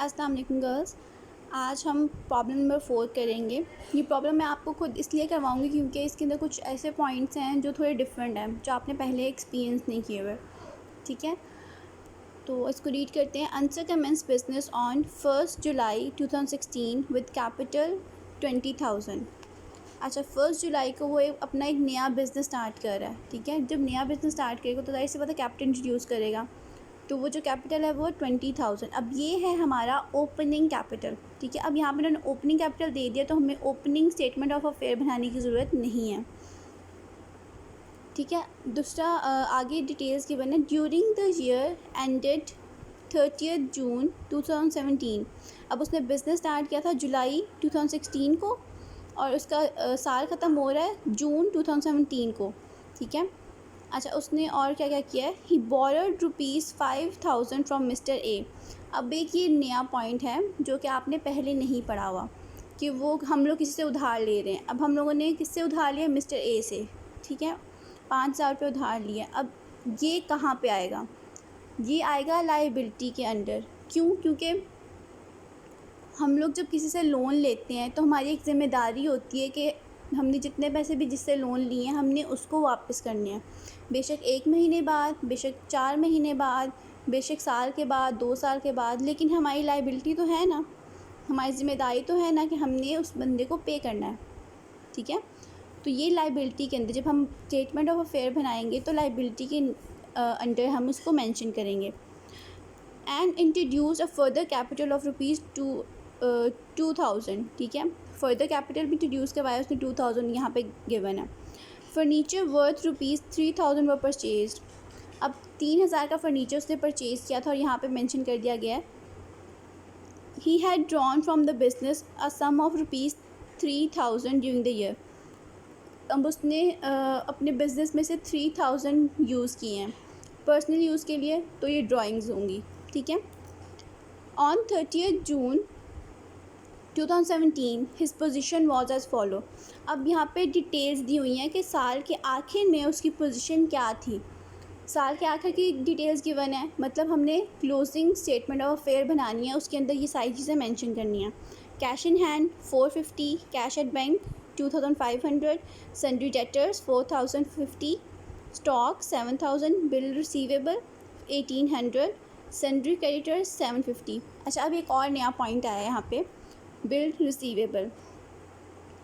अस्सलाम वालेकुम गर्ल्स। आज हम प्रॉब्लम नंबर 4 करेंगे। ये प्रॉब्लम मैं आपको खुद इसलिए करवाऊँगी क्योंकि इसके अंदर कुछ ऐसे पॉइंट्स हैं जो थोड़े डिफरेंट हैं, जो आपने पहले एक्सपीरियंस नहीं किए हुए। ठीक है, तो इसको रीड करते हैं। Ansar commences business on 1 July 2016 with capital 20,000। अच्छा, 1 जुलाई को वो अपना एक नया बिज़नेस स्टार्ट कर रहा है। ठीक है, जब नया बिज़नेस स्टार्ट करेगा तो ज़ाहिर सी बात है कैपिटल इंट्रोड्यूस करेगा, तो वो जो कैपिटल है वो 20,000। अब ये है हमारा ओपनिंग कैपिटल। ठीक है, अब यहाँ पे उन्होंने ओपनिंग कैपिटल दे दिया तो हमें ओपनिंग स्टेटमेंट ऑफ अफेयर बनाने की ज़रूरत नहीं है। ठीक है, दूसरा आगे डिटेल्स गिवन है। During the year ended 30 June 2017। अब उसने बिज़नेस स्टार्ट किया था जुलाई 2016 को और उसका साल ख़त्म हो रहा है जून 2017 को। ठीक है, अच्छा, उसने और क्या क्या किया है। ही बोरोड ₹5,000 फ्रॉम मिस्टर ए। अब एक ये नया पॉइंट है जो कि आपने पहले नहीं पढ़ा हुआ कि वो हम लोग किसी से उधार ले रहे हैं। अब हम लोगों ने किससे उधार लिया? मिस्टर ए से। ठीक है, 5,000 रुपये उधार लिए। अब ये कहाँ पे आएगा? ये आएगा लाइबिलिटी के अंडर। क्यों? क्योंकि हम लोग जब किसी से लोन लेते हैं तो हमारी एक ज़िम्मेदारी होती है कि हमने जितने पैसे भी जिससे लोन लिए हैं हमने उसको वापस करने हैं। बेशक 1 महीने बाद, बेशक 4 महीने बाद, बेशक साल के बाद, 2 साल के बाद, लेकिन हमारी लाइबिलिटी तो है ना, हमारी ज़िम्मेदारी तो है ना कि हमने उस बंदे को पे करना है। ठीक है, तो ये लाइबिलिटी के अंदर जब हम स्टेटमेंट ऑफ अफेयर बनाएंगे तो लाइबिलिटी के अंडर हम उसको मेंशन करेंगे। And introduce a further capital of ₹2,000। ठीक है, फर्दर कैपिटल भी इंट्रोड्यूस करवाया उसने, 2,000 यहाँ पे गिवन है। फर्नीचर वर्थ ₹3,000 वर परचेज। अब 3,000 का फर्नीचर उसने परचेज़ किया था और यहाँ पे मेंशन कर दिया गया है he had drawn from the business a sum of ₹3,000 during the year. अब उसने अपने बिज़नेस में से 3,000 यूज़ किए हैं पर्सनल यूज़ के लिए, तो ये ड्राइंग्स होंगी। ठीक है, on 30 June 2017 his position was as follow. अब यहाँ पे डिटेल्स दी हुई हैं कि साल के आखिर में उसकी पोजीशन क्या थी। साल के आखिर की डिटेल्स गिवन है, मतलब हमने क्लोजिंग स्टेटमेंट ऑफ अफेयर बनानी है, उसके अंदर ये सारी चीज़ें मेंशन करनी है। Cash in hand 450, cash at bank 2,500, sundry debtors 4,050, stock 7,000, bill receivable 1,800, sundry creditors 750। अच्छा, अब एक और नया पॉइंट आया है यहाँ पे, बिल रिसीवेबल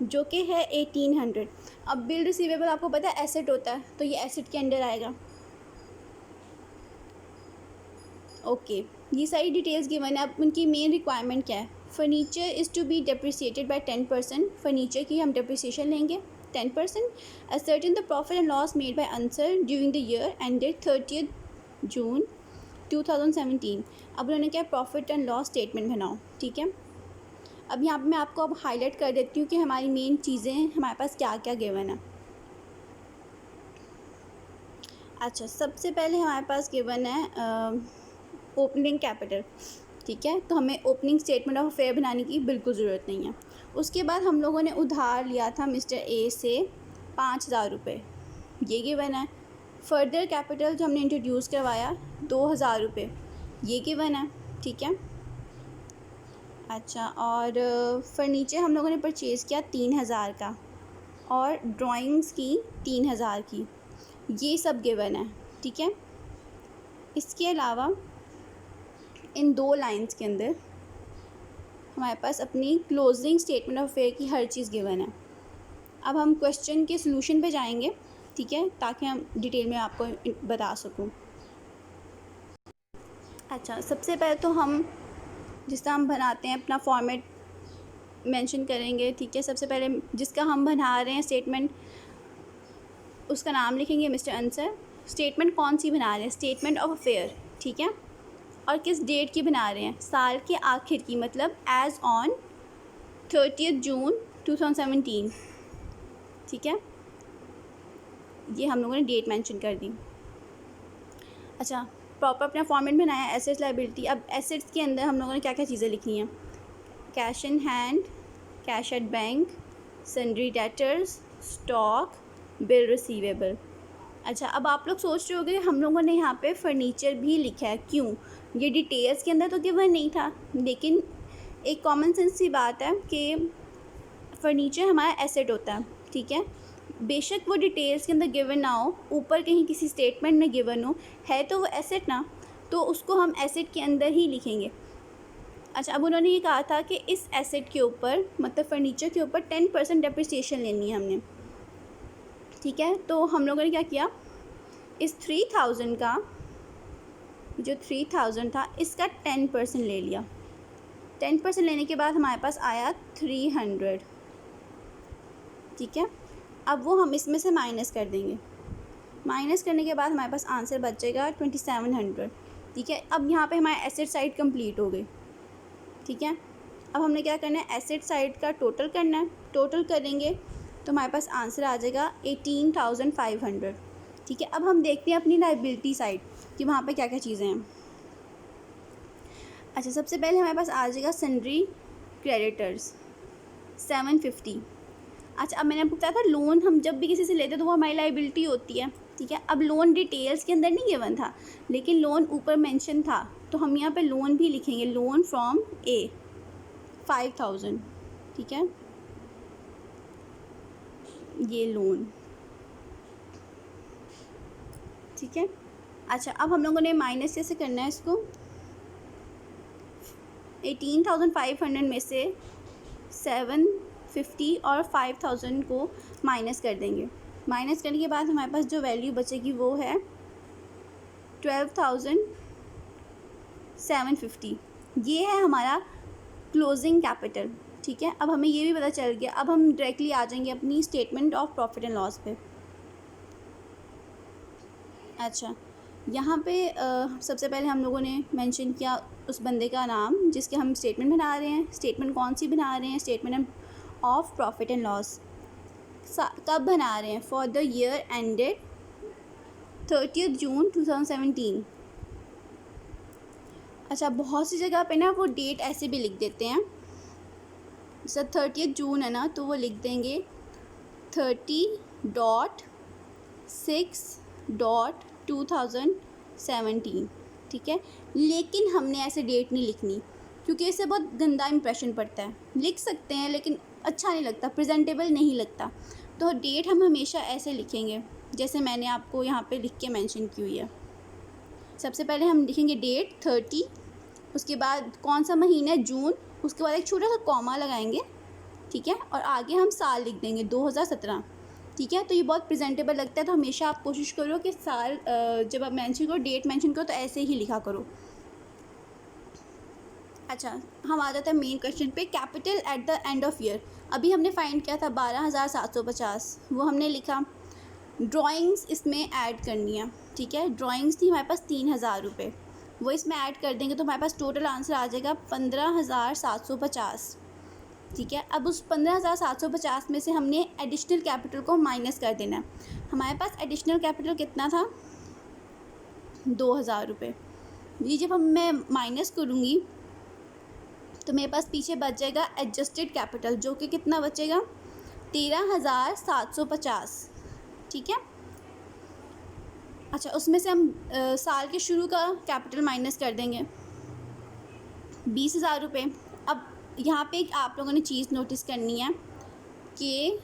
जो कि है 1,800। अब बिल रिसीवेबल आपको पता है एसेट होता है, तो ये एसेट के अंडर आएगा। ओके, ये सारी डिटेल्स गिवन है। अब उनकी मेन रिक्वायरमेंट क्या है? Furniture is to be depreciated by 10%। Furniture की हम डेप्रिसिएशन लेंगे 10%। Ascertain the profit and loss made by Ansar during the year ended 30 June 2017। अब उन्होंने क्या, प्रॉफिट एंड लॉस स्टेटमेंट बनाओ। ठीक है, अब यहाँ पे मैं आपको अब हाईलाइट कर देती हूँ कि हमारी मेन चीज़ें हमारे पास क्या क्या गिवन है। अच्छा, सबसे पहले हमारे पास गिवन है ओपनिंग कैपिटल। ठीक है, तो हमें ओपनिंग स्टेटमेंट ऑफ अफेयर बनाने की बिल्कुल ज़रूरत नहीं है। उसके बाद हम लोगों ने उधार लिया था मिस्टर ए से 5,000 रुपये, ये गिवन है। फर्दर कैपिटल जो हमने इंट्रोड्यूस करवाया 2,000 रुपये, ये गिवन है। ठीक है, अच्छा, और फर्नीचर हम लोगों ने परचेज़ किया 3,000 का और ड्राइंग्स की 3,000 की, ये सब गिवन है। ठीक है, इसके अलावा इन 2 लाइंस के अंदर हमारे पास अपनी क्लोजिंग स्टेटमेंट ऑफ अफेयर की हर चीज़ गिवन है। अब हम क्वेश्चन के सॉल्यूशन पे जाएंगे। ठीक है, ताकि हम डिटेल में आपको बता सकूं। अच्छा, सबसे पहले तो हम जिस तरह हम बनाते हैं अपना फॉर्मेट मेंशन करेंगे। ठीक है, सबसे पहले जिसका हम बना रहे हैं स्टेटमेंट, उसका नाम लिखेंगे मिस्टर आंसर। स्टेटमेंट कौन सी बना रहे हैं? Statement of affair. ठीक है, और किस डेट की बना रहे हैं? साल के आखिर की, मतलब एज़ ऑन 30 जून 2017। ठीक है, ये हम लोगों ने डेट मेंशन कर दी। अच्छा, प्रॉपर अपना फॉर्मेट बनाया, एसेट्स लायबिलिटी। अब एसेट्स के अंदर हम लोगों ने क्या क्या चीज़ें लिखनी हैं? Cash in hand, cash at bank, sundry debtors, stock, bill receivable. अच्छा, अब आप लोग सोच रहे होंगे हम लोगों ने यहाँ पे फर्नीचर भी लिखा है, क्यों? ये डिटेल्स के अंदर तो गिवन नहीं था, लेकिन एक कॉमन सेंस की बात है कि फर्नीचर हमारा एसेट होता है, ठीक है। बेशक वो डिटेल्स के अंदर गिवन ना हो, ऊपर कहीं किसी स्टेटमेंट में गिवन हो, है तो वो एसेट ना, तो उसको हम एसेट के अंदर ही लिखेंगे। अच्छा, अब उन्होंने ये कहा था कि इस एसेट के ऊपर, मतलब फर्नीचर के ऊपर 10% डेप्रिसिएशन लेनी है हमने, ठीक है। तो हम लोगों ने क्या किया, इस 3000 का, जो 3000 था, इसका 10% ले लिया। 10% लेने के बाद हमारे पास आया 300, ठीक है। अब वो हम इसमें से माइनस कर देंगे। माइनस करने के बाद हमारे पास आंसर बच जाएगा 2700, ठीक है। अब यहाँ पे हमारे एसेट साइड कंप्लीट हो गई, ठीक है। अब हमने क्या करना है, एसेट साइड का टोटल करना है। टोटल करेंगे तो हमारे पास आंसर आ जाएगा 18,500, ठीक है। अब हम देखते हैं अपनी लाइबिलिटी साइड कि वहाँ पे क्या क्या चीज़ें हैं। अच्छा, सबसे पहले हमारे पास आ जाएगा सन्ड्री क्रेडिटर्स 750। अच्छा, अब मैंने आपको बताया था लोन हम जब भी किसी से लेते हैं तो वो हमारी लाइबिलिटी होती है, ठीक है। अब लोन डिटेल्स के अंदर नहीं गिवन था, लेकिन लोन ऊपर मेंशन था, तो हम यहाँ पे लोन भी लिखेंगे, लोन फ्रॉम ए 5000, ठीक है, ये लोन, ठीक है। अच्छा, अब हम लोगों ने माइनस कैसे करना है इसको, 18,500 में से 750 और 5000 को माइनस कर देंगे। माइनस करने के बाद हमारे पास जो वैल्यू बचेगी वो है 12,750। ये है हमारा क्लोजिंग कैपिटल, ठीक है। अब हमें ये भी पता चल गया। अब हम डायरेक्टली आ जाएंगे अपनी statement of profit and loss पे। अच्छा, यहाँ पे सबसे पहले हम लोगों ने मेंशन किया उस बंदे का नाम जिसके हम स्टेटमेंट बना रहे हैं। स्टेटमेंट कौन सी बना रहे हैं, statement of profit and loss. कब बना रहे हैं, for the year ended 30 June 2017। अच्छा, बहुत सी जगह पे ना वो डेट ऐसे भी लिख देते हैं, सर 30 जून है ना, तो वो लिख देंगे 30.6.2017, ठीक है। लेकिन हमने ऐसे डेट नहीं लिखनी, क्योंकि इससे बहुत गंदा इंप्रेशन पड़ता है। लिख सकते हैं लेकिन अच्छा नहीं लगता, प्रेजेंटेबल नहीं लगता। तो डेट हम हमेशा ऐसे लिखेंगे जैसे मैंने आपको यहाँ पे लिख के मेंशन की हुई है। सबसे पहले हम लिखेंगे डेट 30, उसके बाद कौन सा महीना है, जून, उसके बाद एक छोटा सा कॉमा लगाएंगे, ठीक है, और आगे हम साल लिख देंगे 2017, ठीक है। तो ये बहुत प्रेजेंटेबल लगता है, तो हमेशा आप कोशिश करो कि साल जब आप मेंशन करो, डेट मेंशन करो, तो ऐसे ही लिखा करो। अच्छा, हम आ जाते हैं मेन क्वेश्चन पे, capital at the end of year. अभी हमने फाइंड किया था 12,750, वो हमने लिखा। ड्राइंग्स इसमें ऐड करनी है, ठीक है। ड्राइंग्स थी हमारे पास 3,000 रुपये, वो इसमें ऐड कर देंगे तो हमारे पास टोटल आंसर आ जाएगा 15,750, ठीक है। अब उस 15,750 में से हमने एडिशनल कैपिटल को माइनस कर देना है। हमारे पास एडिशनल कैपिटल कितना था, 2,000 रुपये। ये जब मैं माइनस करूँगी तो मेरे पास पीछे बच जाएगा एडजस्टेड कैपिटल, जो कि कितना बचेगा, 13,750, ठीक है। अच्छा, उसमें से हम साल के शुरू का कैपिटल माइनस कर देंगे, 20,000 रुपये। अब यहाँ पे आप लोगों ने चीज़ नोटिस करनी है कि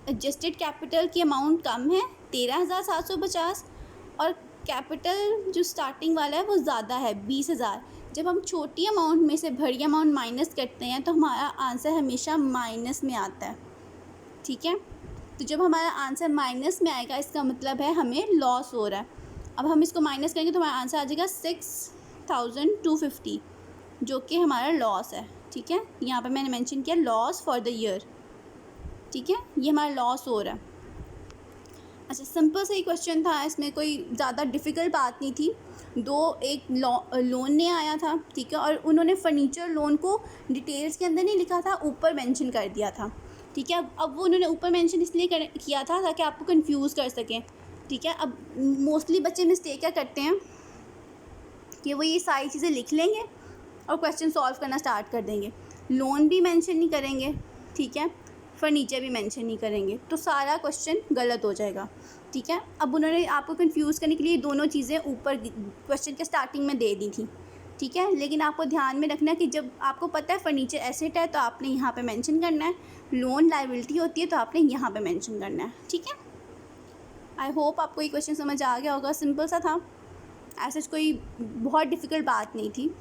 एडजस्टेड कैपिटल की अमाउंट कम है 13,750, और कैपिटल जो स्टार्टिंग वाला है वो ज़्यादा है 20,000। जब हम छोटी अमाउंट में से बड़ी अमाउंट माइनस करते हैं तो हमारा आंसर हमेशा माइनस में आता है, ठीक है। तो जब हमारा आंसर माइनस में आएगा इसका मतलब है हमें लॉस हो रहा है। अब हम इसको माइनस करेंगे तो हमारा आंसर आ जाएगा 6,250, जो कि हमारा लॉस है, ठीक है। यहाँ पे मैंने मेंशन किया लॉस फॉर द ईयर, ठीक है, ये हमारा लॉस हो रहा है। अच्छा, सिंपल सा ही क्वेश्चन था, इसमें कोई ज़्यादा डिफ़िकल्ट बात नहीं थी। एक लोन ने आया था, ठीक है, और उन्होंने फर्नीचर लोन को डिटेल्स के अंदर नहीं लिखा था, ऊपर मेंशन कर दिया था, ठीक है। अब वो उन्होंने ऊपर मेंशन इसलिए किया था ताकि आपको कंफ्यूज कर सकें, ठीक है। अब मोस्टली बच्चे मिस्टेक क्या करते हैं कि वो ये सारी चीज़ें लिख लेंगे और क्वेश्चन सॉल्व करना स्टार्ट कर देंगे, लोन भी मेंशन नहीं करेंगे, ठीक है। फर्नीचर भी मेंशन नहीं करेंगे, तो सारा क्वेश्चन गलत हो जाएगा। ठीक है, अब उन्होंने आपको कंफ्यूज करने के लिए दोनों चीज़ें ऊपर क्वेश्चन के स्टार्टिंग में दे दी थी। ठीक है, लेकिन आपको ध्यान में रखना है कि जब आपको पता है फर्नीचर एसेट है तो आपने यहाँ पे मेंशन करना है, लोन लायबिलिटी होती है तो आपने यहाँ पे मेंशन करना है। ठीक है, आई होप आपको ये क्वेश्चन समझ आ गया होगा, सिंपल सा था, ऐसा कोई बहुत डिफ़िकल्ट बात नहीं थी।